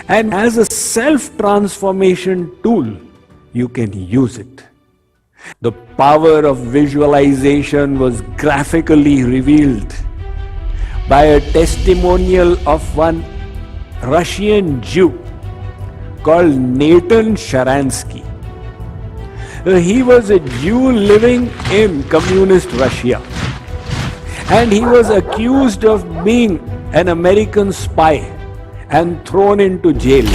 And as a self-transformation tool, you can use it. The power of visualization was graphically revealed by a testimonial of one Russian Jew called Nathan Sharansky. He was a Jew living in communist Russia, and he was accused of being an American spy and thrown into jail.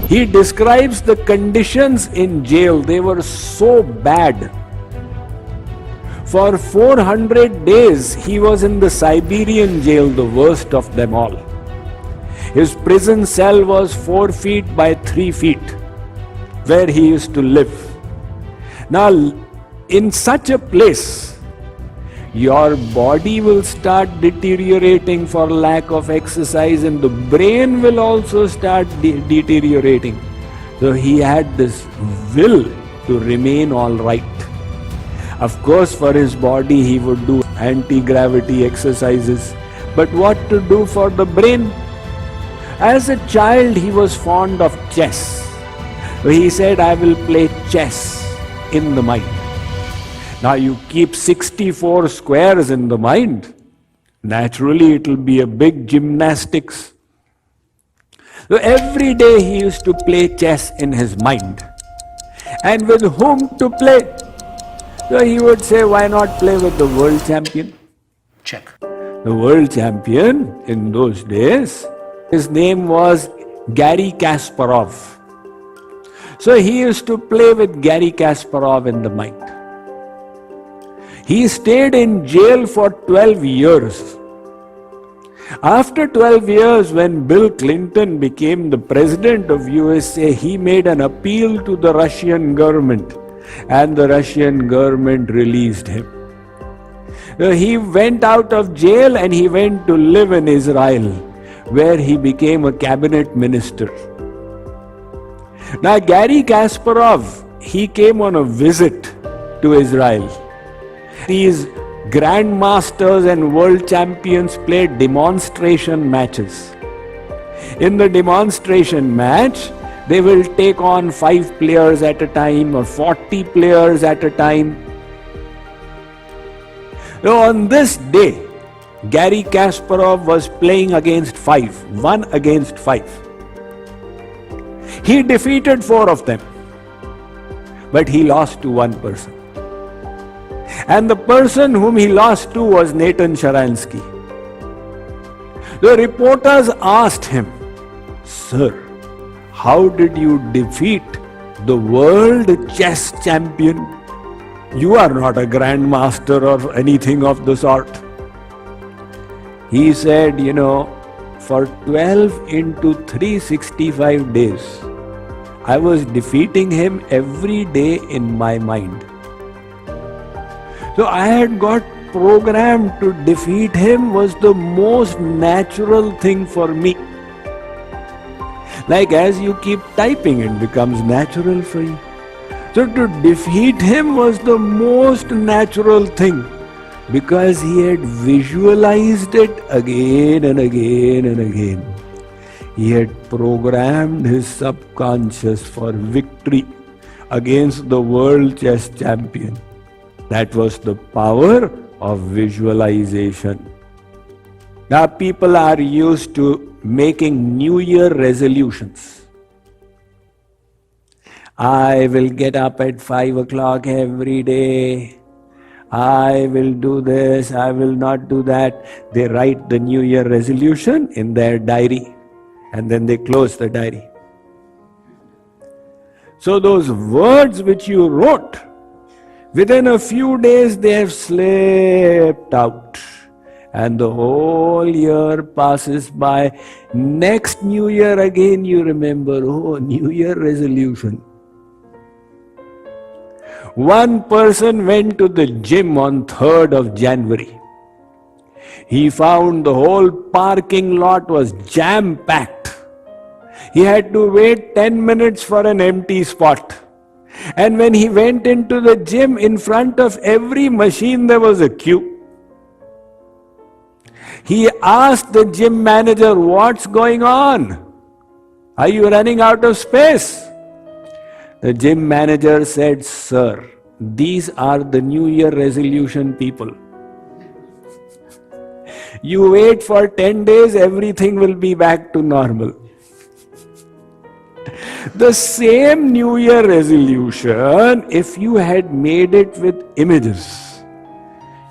He describes the conditions in jail. They were so bad. For 400 days, he was in the Siberian jail, the worst of them all. His prison cell was 4 feet by 3 feet, where he used to live. Now, in such a place, your body will start deteriorating for lack of exercise, and the brain will also start deteriorating. So he had this will to remain all right. Of course, for his body, he would do anti-gravity exercises. But what to do for the brain? As a child, he was fond of chess. He said, I will play chess in the mind. Now you keep 64 squares in the mind. Naturally, it will be a big gymnastics. So every day he used to play chess in his mind. And with whom to play? So he would say, why not play with the world champion? Check. The world champion in those days, his name was Garry Kasparov. So he used to play with Garry Kasparov in the mind. He stayed in jail for 12 years. After 12 years, when Bill Clinton became the president of USA, he made an appeal to the Russian government, and the Russian government released him. He went out of jail and he went to live in Israel, where he became a cabinet minister. Now, Garry Kasparov, he came on a visit to Israel. These grandmasters and world champions played demonstration matches. In the demonstration match, they will take on 5 players at a time or 40 players at a time. Now, on this day, Garry Kasparov was playing against 5, 1 against 5. He defeated 4 of them, but he lost to one person. And the person whom he lost to was Nathan Sharansky. The reporters asked him, Sir, how did you defeat the world chess champion? You are not a grandmaster or anything of the sort. He said, for 12 into 365 days, I was defeating him every day in my mind. So I had got programmed to defeat him was the most natural thing for me. Like as you keep typing, it becomes natural for you. So to defeat him was the most natural thing, because he had visualized it again and again and again. He had programmed his subconscious for victory against the world chess champion. That was the power of visualization. Now people are used to making New Year resolutions. I will get up at 5 o'clock every day. I will do this, I will not do that. They write the New Year resolution in their diary and then they close the diary. So those words which you wrote, within a few days they have slipped out. And the whole year passes by. Next New Year again you remember, New Year resolution. One person went to the gym on 3rd of January. He found the whole parking lot was jam-packed. He had to wait 10 minutes for an empty spot. And when he went into the gym, in front of every machine there was a queue. He asked the gym manager, "What's going on? Are you running out of space?" The gym manager said, "Sir, these are the New Year resolution people. You wait for 10 days, everything will be back to normal." The same New Year resolution, if you had made it with images,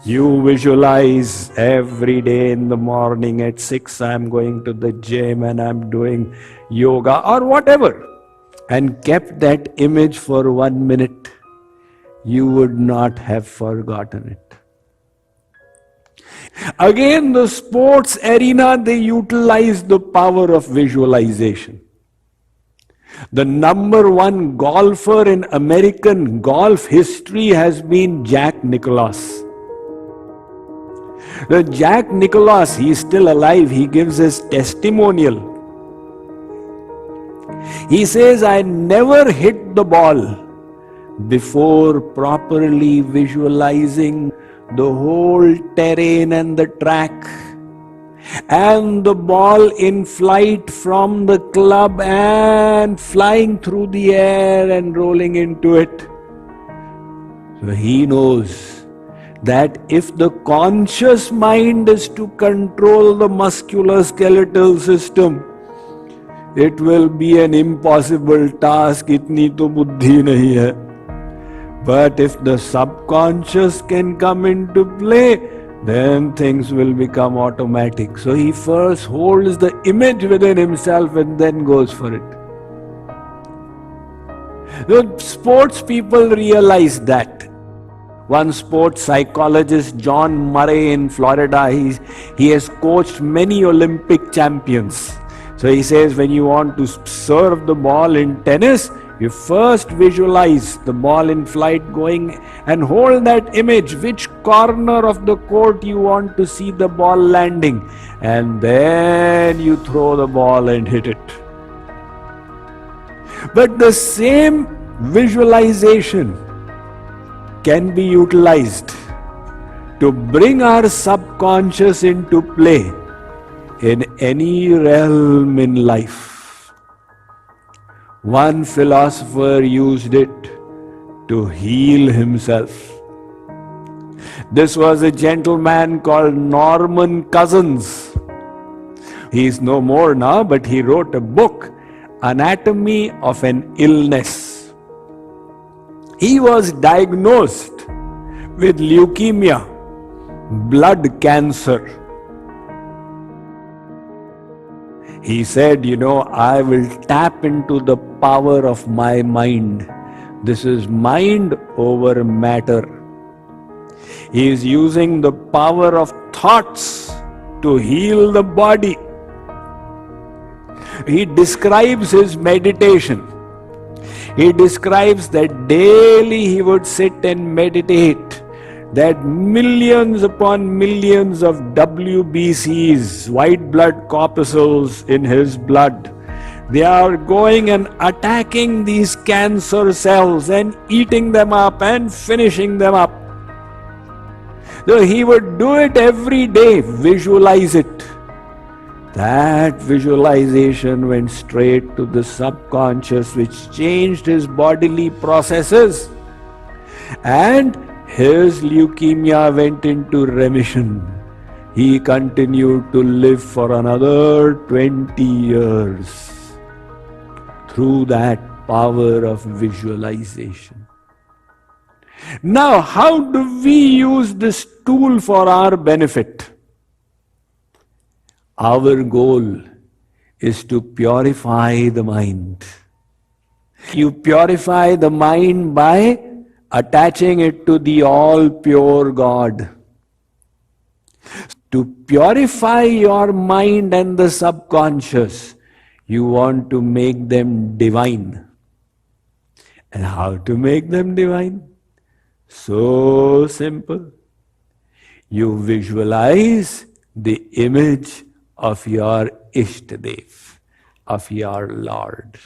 you visualize every day in the morning at 6, I'm going to the gym and I'm doing yoga or whatever, and kept that image for 1 minute, you would not have forgotten it. Again, the sports arena, they utilize the power of visualization. The number one golfer in American golf history has been Jack Nicklaus. The Jack Nicklaus, he's still alive, he gives his testimonial. He says, "I never hit the ball before properly visualizing the whole terrain and the track, and the ball in flight from the club and flying through the air and rolling into it." So he knows that if the conscious mind is to control the musculoskeletal system, it will be an impossible task. Itni to buddhi nahi hai. But if the subconscious can come into play, then things will become automatic. So he first holds the image within himself and then goes for it. The sports people realize that. One sports psychologist, John Murray in Florida, he has coached many Olympic champions. So he says, when you want to serve the ball in tennis, you first visualize the ball in flight going and hold that image, which corner of the court you want to see the ball landing, and then you throw the ball and hit it. But the same visualization can be utilized to bring our subconscious into play in any realm in life. One philosopher used it to heal himself. This was a gentleman called Norman Cousins. He is no more now, but he wrote a book, Anatomy of an Illness. He was diagnosed with leukemia, blood cancer. He said, I will tap into the power of my mind. This is mind over matter. He is using the power of thoughts to heal the body. He describes his meditation. He describes that daily he would sit and meditate, that millions upon millions of WBCs, white blood corpuscles in his blood, they are going and attacking these cancer cells and eating them up and finishing them up. So he would do it every day, visualize it. That visualization went straight to the subconscious, which changed his bodily processes, and his leukemia went into remission. He continued to live for another 20 years through that power of visualization. Now, how do we use this tool for our benefit? Our goal is to purify the mind. You purify the mind by attaching it to the all-pure God. To purify your mind and the subconscious, you want to make them divine. And how to make them divine? So simple. You visualize the image of your Ishtadev, of your Lord.